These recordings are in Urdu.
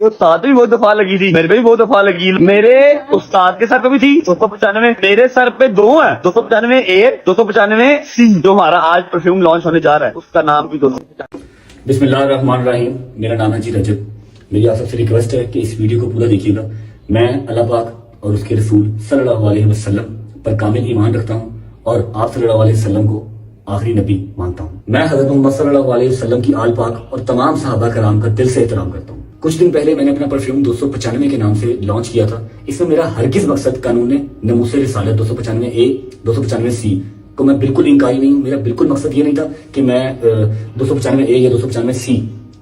استاد بھی بہت دفعہ لگی تھی، میرے پہ بھی بہت دفعہ لگی، میرے استاد کے سر پہ بھی تھی 295، میرے سر پہ دو ہیں 295A 295C، جو ہمارا آج پرفیوم لانچ ہونے جا رہا ہے اس کا نام بھی 295۔ بسم اللہ الرحمن الرحیم، میرا نام ہے رجب۔ میری آپ سب سے ریکویسٹ ہے کہ اس ویڈیو کو پورا دیکھیے گا۔ میں اللہ پاک اور اس کے رسول صلی اللہ علیہ وسلم پر کامل ایمان رکھتا ہوں اور آپ صلی اللہ علیہ وسلم کو آخری نبی مانتا ہوں۔ میں حضرت محمد صلی اللہ علیہ وسلم کی آل پاک اور تمام صحابہ کرام کا دل سے احترام کرتا ہوں۔ کچھ دن پہلے میں نے اپنا پرفیوم 295 کے نام سے لانچ کیا تھا۔ اس میں میرا ہرگز مقصد قانون ناموس رسالت 295A 295C کو میں بالکل انکاری نہیں ہوں۔ میرا بالکل مقصد یہ نہیں تھا کہ میں 295A یا 295C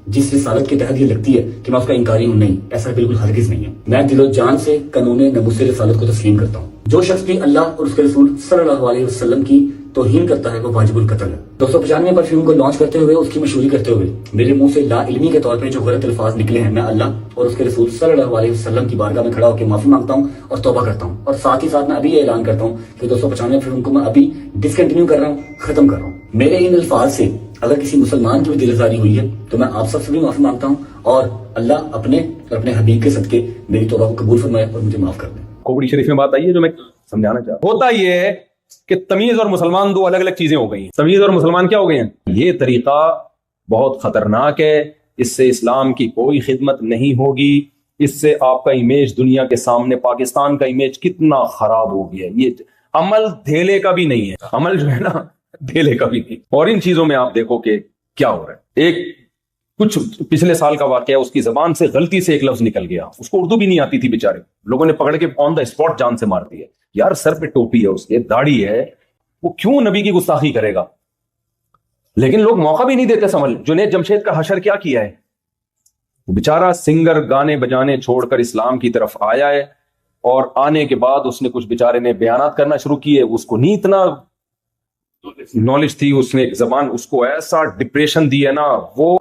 جس رسالت کے تحت یہ لگتی ہے کہ میں اس کا انکاری ہوں، نہیں، ایسا بالکل ہرگز نہیں ہے۔ میں دل و جان سے قانون ناموس رسالت کو تسلیم کرتا ہوں۔ جو شخص بھی اللہ اور اس کے رسول صلی اللہ علیہ وسلم کی توہین کرتا ہے وہ واجب القتل ہے۔ 295 پرفیوم کو لانچ کرتے ہوئے اس کی مشہوری کرتے ہوئے میرے منہ سے لا علمی کے طور پہ جو غلط الفاظ نکلے ہیں، میں اللہ اور اس کے رسول صلی اللہ علیہ وسلم کی بارگاہ میں کھڑا ہو کے معافی مانگتا ہوں اور توبہ کرتا ہوں، اور ساتھ ہی ساتھ میں ابھی یہ اعلان کرتا ہوں کہ 295 پرفیوم کو میں ابھی ڈسکنٹینیو کر رہا ہوں، ختم کر رہا ہوں۔ میرے ان الفاظ سے اگر کسی مسلمان کی بھی دل آزاری ہوئی ہے تو میں آپ سب سے بھی معافی مانگتا ہوں، اور اللہ اپنے اور اپنے حبیب کے صدقے میری توبہ کو قبول فرمائے اور مجھے معاف کر دیں۔ کوڑی شریف میں بات آئی ہے جو میں سمجھانا چاہتا ہوں۔ ہوتا یہ ہے کہ تمیز اور مسلمان دو الگ الگ چیزیں ہو گئی ہیں۔ تمیز اور مسلمان کیا ہو گئے ہیں؟ یہ طریقہ بہت خطرناک ہے، اس سے اسلام کی کوئی خدمت نہیں ہوگی، اس سے آپ کا امیج دنیا کے سامنے، پاکستان کا امیج کتنا خراب ہو گیا ہے۔ یہ عمل دھیلے کا بھی نہیں ہے، عمل جو ہے نا دھیلے کا بھی نہیں۔ اور ان چیزوں میں آپ دیکھو کہ کیا ہو رہا ہے۔ ایک کچھ پچھلے سال کا واقعہ، اس کی زبان سے غلطی سے ایک لفظ نکل گیا، اس کو اردو بھی نہیں آتی تھی بیچارے، لوگوں نے پکڑ کے آن دا اسپاٹ جان سے مار دی ہے۔ یار سر پہ ٹوپی ہے، اس کے داڑھی ہے، وہ کیوں نبی کی گستاخی کرے گا؟ لیکن لوگ موقع بھی نہیں دیتے سمجھ۔ جنید جمشید کا حشر کیا کیا ہے؟ وہ بیچارہ سنگر گانے بجانے چھوڑ کر اسلام کی طرف آیا ہے، اور آنے کے بعد اس نے کچھ بیچارے نے بیانات کرنا شروع کیے، اس کو نہیں اتنا نالج تھی، اس نے ایک زبان اس کو ایسا ڈپریشن دی ہے نا، وہ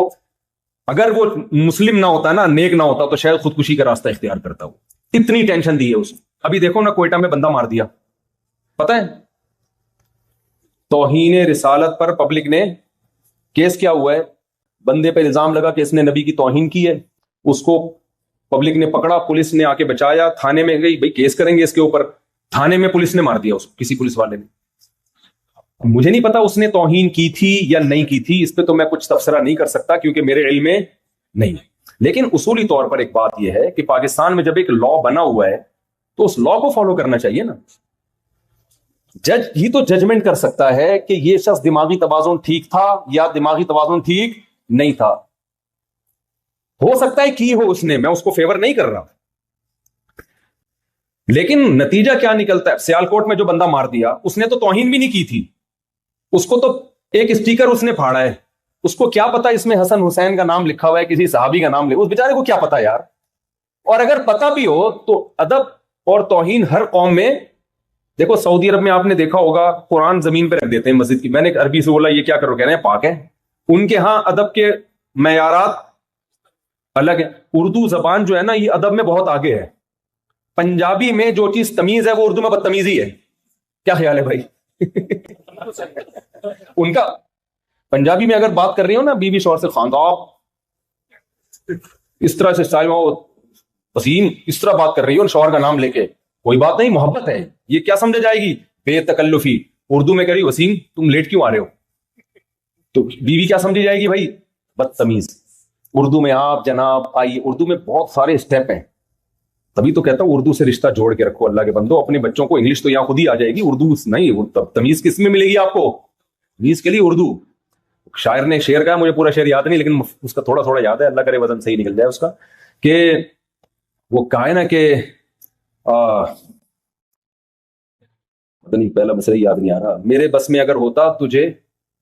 اگر وہ مسلم نہ ہوتا نا، نیک نہ ہوتا تو شاید خودکشی کا راستہ اختیار کرتا ہو، اتنی ٹینشن دی ہے اس نے۔ ابھی دیکھو نا کوئٹہ میں بندہ مار دیا، پتہ ہے توہین رسالت پر پبلک نے کیس کیا ہوا ہے، بندے پہ الزام لگا کہ اس نے نبی کی توہین کی ہے، اس کو پبلک نے پکڑا، پولیس نے آ کے بچایا، تھانے میں گئی، بھئی کیس کریں گے اس کے اوپر، تھانے میں پولیس نے مار دیا اس کو، کسی پولیس والے نے۔ مجھے نہیں پتا اس نے توہین کی تھی یا نہیں کی تھی، اس پہ تو میں کچھ تبصرہ نہیں کر سکتا کیونکہ میرے علم میں نہیں ہے۔ لیکن اصولی طور پر ایک بات یہ ہے کہ پاکستان میں جب ایک لا بنا ہوا ہے تو اس لا کو فالو کرنا چاہیے نا۔ جج ہی تو ججمنٹ کر سکتا ہے کہ یہ شخص دماغی توازن ٹھیک تھا یا دماغی توازن ٹھیک نہیں تھا۔ ہو سکتا ہے کی ہو اس نے، میں اس کو فیور نہیں کر رہا، لیکن نتیجہ کیا نکلتا ہے؟ سیالکوٹ میں جو بندہ مار دیا اس نے تو توہین بھی نہیں کی تھی، اس کو تو ایک اسٹیکر اس نے پھاڑا ہے، اس کو کیا پتا اس میں حسن حسین کا نام لکھا ہوا ہے، کسی صحابی کا نام لکھا، اس بیچارے کو کیا پتا یار۔ اور اگر پتا بھی ہو تو ادب اور توہین ہر قوم میں، دیکھو سعودی عرب میں آپ نے دیکھا ہوگا قرآن زمین پہ رکھ دیتے ہیں مسجد کی، میں نے عربی سے بولا یہ کیا کرو، کہہ رہے ہیں پاک ہے۔ ان کے ہاں ادب کے معیارات الگ ہیں۔ اردو زبان جو ہے نا یہ ادب میں بہت آگے ہے۔ پنجابی میں جو چیز تمیز ہے وہ اردو میں بدتمیزی ہے، کیا خیال ہے بھائی؟ ان کا پنجابی میں اگر بات کر رہی ہو نا بیوی شوہر سے، خاندان اس طرح سے اسٹائل میں وسیم اس طرح بات کر رہی ہو شوہر کا نام لے کے، کوئی بات نہیں، محبت ہے، یہ کیا سمجھے جائے گی بے تکلفی؟ اردو میں کری وسیم تم لیٹ کیوں آ رہے ہو، تو بیوی کیا سمجھی جائے گی بھائی؟ بدتمیز۔ اردو میں آپ جناب آئیے، اردو میں بہت سارے اسٹیپ ہیں، تبھی تو کہتا ہوں اردو سے رشتہ جوڑ کے رکھو اللہ کے بندو۔ اپنے بچوں کو انگلش تو یہاں خود ہی آ جائے گی، اردو نہیں، تمیز کس میں ملے گی آپ کو؟ تمیز کے لیے اردو۔ شاعر نے شعر کہا، مجھے پورا شعر یاد نہیں لیکن اس کا تھوڑا تھوڑا یاد ہے، اللہ کرے وزن صحیح نکل جائے اس کا، کہ وہ کہا ہے نا کہ پہلا مسئلہ یاد نہیں آ رہا، میرے بس میں اگر ہوتا تجھے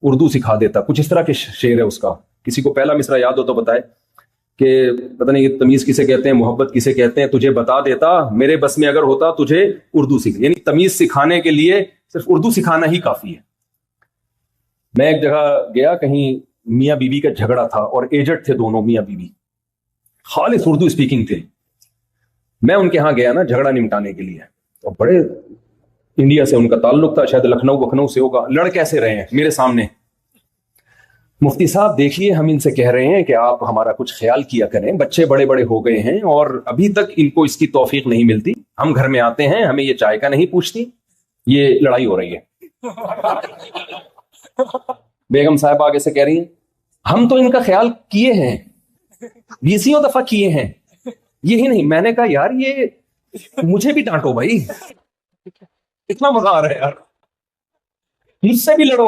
اردو سکھا دیتا، کچھ اس طرح کے شعر ہے اس کا۔ کسی کو پہلا مصرع یاد ہو تو بتائے کہ پتہ نہیں یہ تمیز کسے کہتے ہیں، محبت کسے کہتے ہیں، تجھے بتا دیتا، میرے بس میں اگر ہوتا تجھے اردو سکھ، یعنی تمیز سکھانے کے لیے صرف اردو سکھانا ہی کافی ہے۔ میں ایک جگہ گیا، کہیں میاں بیوی کا جھگڑا تھا اور ایجڈ تھے دونوں میاں بیوی، خالص اردو اسپیکنگ تھے۔ میں ان کے ہاں گیا نا جھگڑا نمٹانے کے لیے، اور بڑے انڈیا سے ان کا تعلق تھا، شاید لکھنؤ سے ہوگا، لڑ کیسے رہے ہیں میرے سامنے۔ مفتی صاحب دیکھیے ہم ان سے کہہ رہے ہیں کہ آپ ہمارا کچھ خیال کیا کریں, بچے بڑے بڑے ہو گئے ہیں اور ابھی تک ان کو اس کی توفیق نہیں ملتی. ہم گھر میں آتے ہیں ہمیں یہ چائے کا نہیں پوچھتی, یہ لڑائی ہو رہی ہے. بیگم صاحب آگے سے کہہ رہی ہیں ہم تو ان کا خیال کیے ہیں, 20 دفعہ کیے ہیں, یہی نہیں. میں نے کہا یار یہ مجھے بھی ڈانٹو بھائی, اتنا مزہ آ رہا ہے یار, مجھ سے بھی لڑو.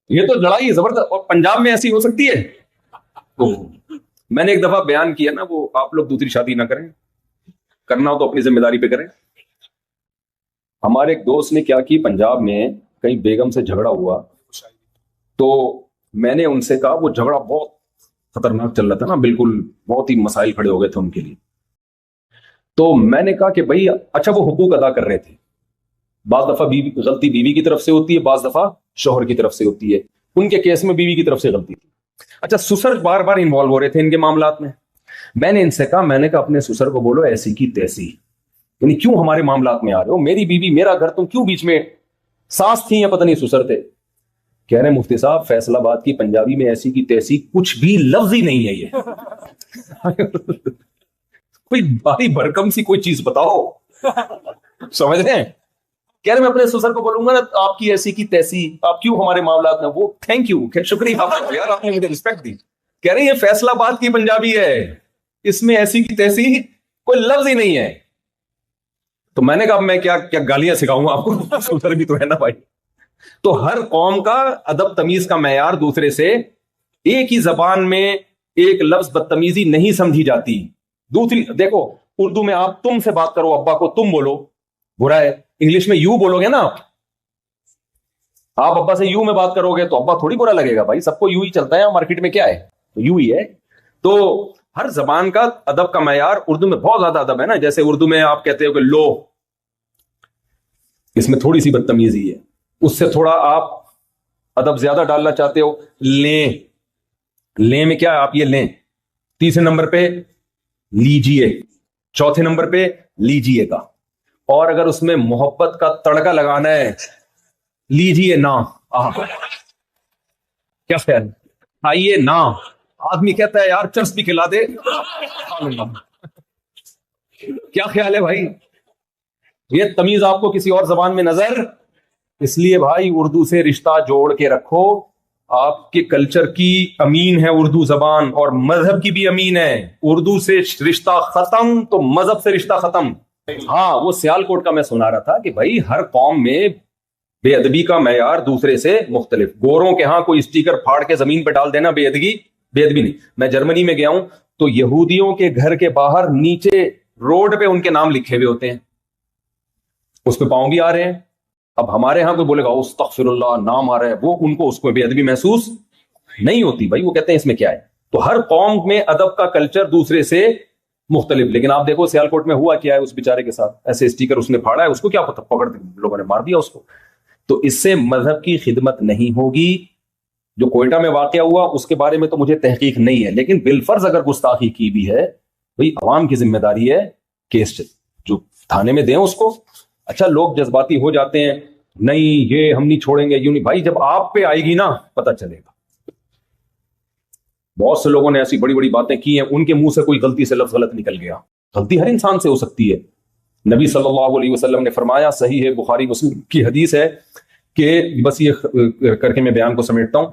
یہ تو لڑائی زبردست, اور پنجاب میں ایسی ہو سکتی ہے. تو میں نے ایک دفعہ بیان کیا نا, وہ آپ لوگ دوسری شادی نہ کریں, کرنا ہو تو اپنی ذمہ داری پہ کریں. ہمارے ایک دوست نے کیا کی, پنجاب میں کہیں بیگم سے جھگڑا ہوا, تو میں نے ان سے کہا, وہ جھگڑا بہت خطرناک چل رہا تھا نا, بالکل بہت ہی مسائل کھڑے ہو گئے تھے ان کے لیے. تو میں نے کہا کہ بھائی اچھا وہ حقوق ادا کر رہے تھے, بعض دفعہ غلطی بیوی کی طرف سے ہوتی ہے, بعض دفعہ شوہر کی طرف سے ہوتی ہے. ان کے کیس میں بیوی کی طرف سے غلطی تھی. اچھا سسر بار بار انوالو ہو رہے تھے ان کے معاملات میں. میں نے ان سے کہا, میں نے کہا اپنے سسر کو بولو ایسی کی تیسی, یعنی کیوں ہمارے معاملات میں آ رہے ہو, میری بیوی میرا گھر, تم کیوں بیچ میں, ساس تھی یا پتہ نہیں سسر تھے. کہہ رہے مفتی صاحب فیصل آباد کی پنجابی میں ایسی کی تیسی کچھ بھی لفظ ہی نہیں ہے, یہ کوئی باری بھرکم سی کوئی چیز بتاؤ, سمجھ رہے ہیں. کہہ رہے میں اپنے سسر کو بولوں گا نا آپ کی ایسی کی تیسی, آپ کیوں ہمارے معاملات میں, وہ تھینک یو, شکریہ یار آپ نے مجھے رسپیکٹ دی. کہہ رہے ہیں یہ فیصل آباد کی پنجابی ہے, اس میں ایسی کی تیسی کوئی لفظ ہی نہیں ہے. تو میں نے کہا میں کیا گالیاں سکھاؤں گا آپ کو, سسر بھی تو ہے نا بھائی. تو ہر قوم کا ادب تمیز کا معیار دوسرے سے, ایک ہی زبان میں ایک لفظ بدتمیزی نہیں سمجھی جاتی. دوسری دیکھو اردو میں آپ تم سے بات کرو, ابا کو تم بولو, برا ہے. انگلش میں یو بولو گے نا, آپ ابا سے یو میں بات کرو گے تو ابا تھوڑی برا لگے گا, بھائی سب کو یو ہی چلتا ہے, مارکیٹ میں کیا ہے تو یو ہی ہے. تو ہر زبان کا ادب کا معیار, اردو میں بہت زیادہ ادب ہے نا, جیسے اردو میں آپ کہتے ہو کہ لو, اس میں تھوڑی سی بدتمیزی ہے. اس سے تھوڑا آپ ادب زیادہ ڈالنا چاہتے ہو, لیں, لیں میں کیا آپ یہ لیں, تیسرے نمبر پہ لیجیے, چوتھے نمبر پہ لیجیے گا, اور اگر اس میں محبت کا تڑکا لگانا ہے لیجیے نا. کیا خیال, آئیے نا. آدمی کہتا ہے یار چرس بھی کھلا دے, کیا خیال ہے بھائی, یہ تمیز آپ کو کسی اور زبان میں نظر. اس لیے بھائی اردو سے رشتہ جوڑ کے رکھو, آپ کے کلچر کی امین ہے اردو زبان, اور مذہب کی بھی امین ہے. اردو سے رشتہ ختم تو مذہب سے رشتہ ختم. ہاں وہ سیالکوٹ کا میں سنا رہا تھا کہ بھائی ہر قوم میں بے ادبی کا معیار دوسرے سے مختلف. گوروں کے ہاں کوئی اسٹیکر پھاڑ کے زمین پہ ڈال دینا بے ادبی نہیں. میں جرمنی میں گیا ہوں تو یہودیوں کے گھر کے باہر نیچے روڈ پہ ان کے نام لکھے ہوئے ہوتے ہیں, اس پہ پاؤں بھی آ رہے ہیں. اب ہمارے ہاں کوئی بولے گا استغفر اللہ, نام آ رہا ہے, وہ ان کو اس کو بے ادبی محسوس نہیں ہوتی. بھائی وہ کہتے ہیں اس میں کیا ہے. تو ہر قوم میں ادب کا کلچر دوسرے سے مختلف. لیکن آپ دیکھو سیالکوٹ میں ہوا کیا ہے اس بیچارے کے ساتھ, ایسے اسٹیکر اس نے پھاڑا ہے, اس کو کیا پتہ, پکڑ لوگوں نے مار دیا اس کو. تو اس سے مذہب کی خدمت نہیں ہوگی. جو کوئٹہ میں واقعہ ہوا اس کے بارے میں تو مجھے تحقیق نہیں ہے, لیکن بالفرض اگر گستاخی کی بھی ہے, بھئی عوام کی ذمہ داری ہے کیس جو تھانے میں دیں اس کو. اچھا لوگ جذباتی ہو جاتے ہیں, نہیں یہ ہم نہیں چھوڑیں گے, یوں نہیں. بھائی جب آپ پہ آئے گی نا پتہ چلے گا. بہت سے لوگوں نے ایسی بڑی بڑی باتیں کی ہیں, ان کے منہ سے کوئی غلطی سے لفظ غلط نکل گیا. غلطی ہر انسان سے ہو سکتی ہے. نبی صلی اللہ علیہ وسلم نے فرمایا, صحیح ہے بخاری مسلم کی حدیث ہے, کہ بس یہ کر کے میں بیان کو سمیٹتا ہوں,